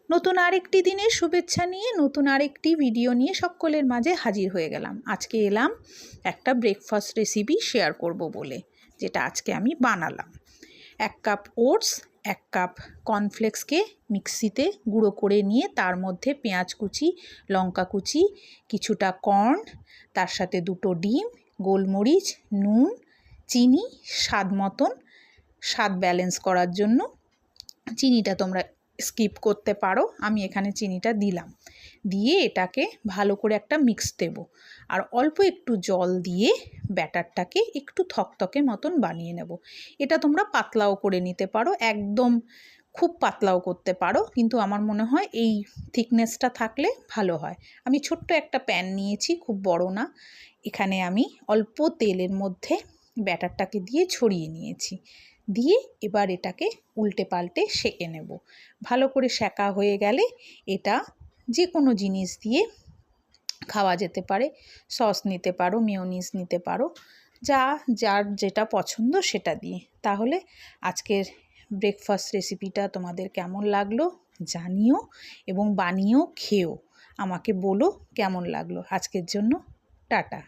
নতুন আরেকটি দিনের শুভেচ্ছা নিয়ে নতুন আরেকটি ভিডিও নিয়ে সকলের মাঝে হাজির হয়ে গেলাম। আজকে এলাম একটা ব্রেকফাস্ট রেসিপি শেয়ার করব বলে, যেটা আজকে আমি বানালাম। 1 কাপ ওটস, 1 কাপ কর্নফ্লেক্সকে মিক্সিতে গুঁড়ো করে নিয়ে তার মধ্যে পেঁয়াজ কুচি, লঙ্কা কুচি, কিছুটা কর্ন, তার সাথে 2টো ডিম, গোলমরিচ, নুন, চিনি স্বাদ মতন। স্বাদ ব্যালেন্স করার জন্য চিনিটা তোমরা স্কিপ করতে পারো, আমি এখানে চিনিটা দিলাম। দিয়ে এটাকে ভালো করে একটা মিক্স দেব, আর অল্প একটু জল দিয়ে ব্যাটারটাকে একটু থকথকে মতন বানিয়ে নেব। এটা তোমরা পাতলাও করে নিতে পারো, একদম খুব পাতলাও করতে পারো, কিন্তু আমার মনে হয় এই থিকনেসটা থাকলে ভালো হয়। আমি ছোট্ট একটা প্যান নিয়েছি, খুব বড় না। এখানে আমি অল্প তেলের মধ্যে ব্যাটারটাকে দিয়ে ছড়িয়ে নিয়েছি। দিয়ে এবার এটাকে উল্টে পাল্টে সেঁকে নেব। ভালো করে সেঁকা হয়ে গেলে এটা যে কোনো জিনিস দিয়ে খাওয়া যেতে পারে। সস নিতে পারো, মেয়োনিজ নিতে পারো, যার যেটা পছন্দ সেটা দিয়ে। তাহলে আজকের ব্রেকফাস্ট রেসিপিটা তোমাদের কেমন লাগলো জানিও, এবং বানিয়েও খেও, আমাকে বলো কেমন লাগলো। আজকের জন্য টাটা।